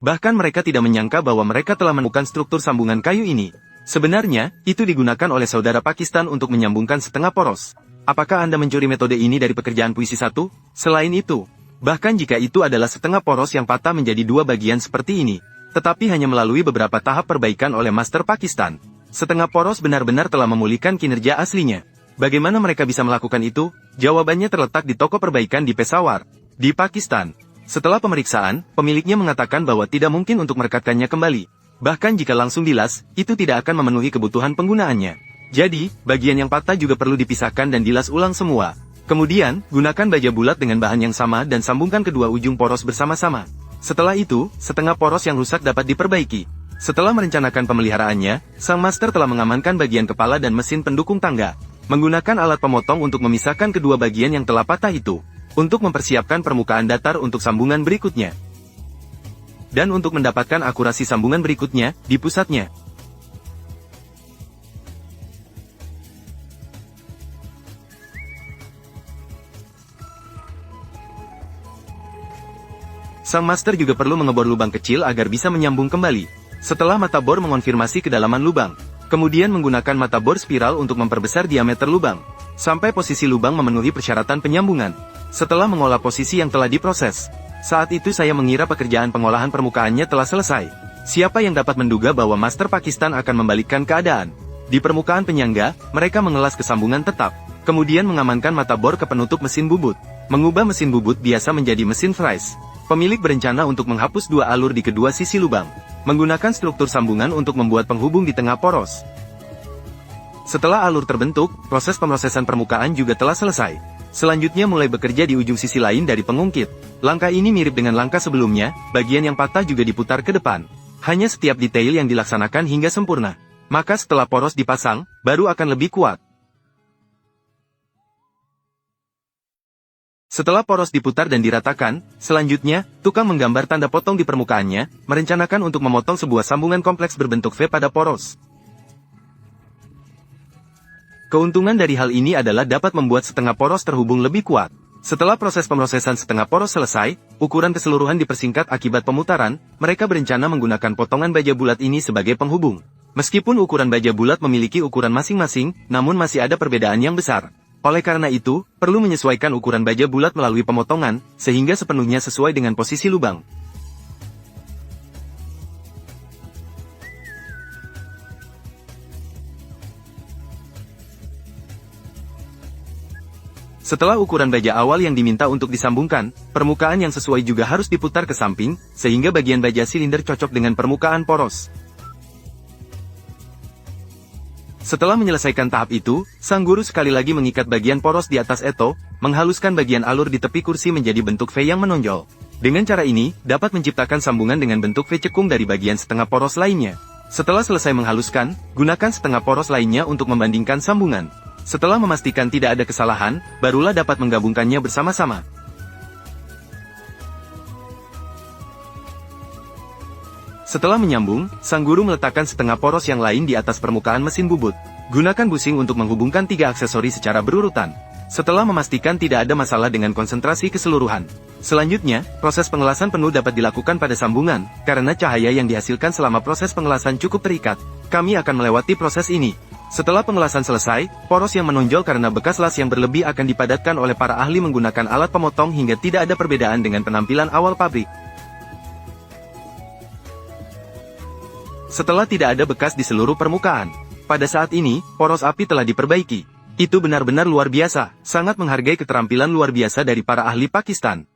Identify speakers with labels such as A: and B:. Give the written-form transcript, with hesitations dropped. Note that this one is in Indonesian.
A: Bahkan mereka tidak menyangka bahwa mereka telah menemukan struktur sambungan kayu ini. Sebenarnya, itu digunakan oleh saudara Pakistan untuk menyambungkan setengah poros. Apakah Anda mencuri metode ini dari pekerjaan puisi 1? Selain itu, bahkan jika itu adalah setengah poros yang patah menjadi dua bagian seperti ini, tetapi hanya melalui beberapa tahap perbaikan oleh Master Pakistan, setengah poros benar-benar telah memulihkan kinerja aslinya. Bagaimana mereka bisa melakukan itu? Jawabannya terletak di toko perbaikan di Peshawar, di Pakistan. Setelah pemeriksaan, pemiliknya mengatakan bahwa tidak mungkin untuk merekatkannya kembali. Bahkan jika langsung dilas, itu tidak akan memenuhi kebutuhan penggunaannya. Jadi, bagian yang patah juga perlu dipisahkan dan dilas ulang semua. Kemudian, gunakan baja bulat dengan bahan yang sama dan sambungkan kedua ujung poros bersama-sama. Setelah itu, setengah poros yang rusak dapat diperbaiki. Setelah merencanakan pemeliharaannya, sang master telah mengamankan bagian kepala dan mesin pendukung tangga, menggunakan alat pemotong untuk memisahkan kedua bagian yang telah patah itu, untuk mempersiapkan permukaan datar untuk sambungan berikutnya. Dan untuk mendapatkan akurasi sambungan berikutnya, di pusatnya. Sang master juga perlu mengebor lubang kecil agar bisa menyambung kembali. Setelah mata bor mengonfirmasi kedalaman lubang, kemudian menggunakan mata bor spiral untuk memperbesar diameter lubang, sampai posisi lubang memenuhi persyaratan penyambungan. Setelah mengolah posisi yang telah diproses, saat itu saya mengira pekerjaan pengolahan permukaannya telah selesai. Siapa yang dapat menduga bahwa Master Pakistan akan membalikkan keadaan? Di permukaan penyangga, mereka mengelas kesambungan tetap, kemudian mengamankan mata bor ke penutup mesin bubut, mengubah mesin bubut biasa menjadi mesin Fries. Pemilik berencana untuk menghapus dua alur di kedua sisi lubang, menggunakan struktur sambungan untuk membuat penghubung di tengah poros. Setelah alur terbentuk, proses pemrosesan permukaan juga telah selesai. Selanjutnya mulai bekerja di ujung sisi lain dari pengungkit. Langkah ini mirip dengan langkah sebelumnya, bagian yang patah juga diputar ke depan. Hanya setiap detail yang dilaksanakan hingga sempurna. Maka setelah poros dipasang, baru akan lebih kuat. Setelah poros diputar dan diratakan, selanjutnya, tukang menggambar tanda potong di permukaannya, merencanakan untuk memotong sebuah sambungan kompleks berbentuk V pada poros. Keuntungan dari hal ini adalah dapat membuat setengah poros terhubung lebih kuat. Setelah proses pemrosesan setengah poros selesai, ukuran keseluruhan dipersingkat akibat pemutaran, mereka berencana menggunakan potongan baja bulat ini sebagai penghubung. Meskipun ukuran baja bulat memiliki ukuran masing-masing, namun masih ada perbedaan yang besar. Oleh karena itu, perlu menyesuaikan ukuran baja bulat melalui pemotongan, sehingga sepenuhnya sesuai dengan posisi lubang. Setelah ukuran baja awal yang diminta untuk disambungkan, permukaan yang sesuai juga harus diputar ke samping, sehingga bagian baja silinder cocok dengan permukaan poros. Setelah menyelesaikan tahap itu, sang guru sekali lagi mengikat bagian poros di atas Eto, menghaluskan bagian alur di tepi kursi menjadi bentuk V yang menonjol. Dengan cara ini, dapat menciptakan sambungan dengan bentuk V cekung dari bagian setengah poros lainnya. Setelah selesai menghaluskan, gunakan setengah poros lainnya untuk membandingkan sambungan. Setelah memastikan tidak ada kesalahan, barulah dapat menggabungkannya bersama-sama. Setelah menyambung, sang guru meletakkan setengah poros yang lain di atas permukaan mesin bubut. Gunakan busing untuk menghubungkan tiga aksesori secara berurutan. Setelah memastikan tidak ada masalah dengan konsentrasi keseluruhan. Selanjutnya, proses pengelasan penuh dapat dilakukan pada sambungan, karena cahaya yang dihasilkan selama proses pengelasan cukup terikat. Kami akan melewati proses ini. Setelah pengelasan selesai, poros yang menonjol karena bekas las yang berlebih akan dipadatkan oleh para ahli menggunakan alat pemotong hingga tidak ada perbedaan dengan penampilan awal pabrik. Setelah tidak ada bekas di seluruh permukaan, pada saat ini, poros api telah diperbaiki. Itu benar-benar luar biasa, sangat menghargai keterampilan luar biasa dari para ahli Pakistan.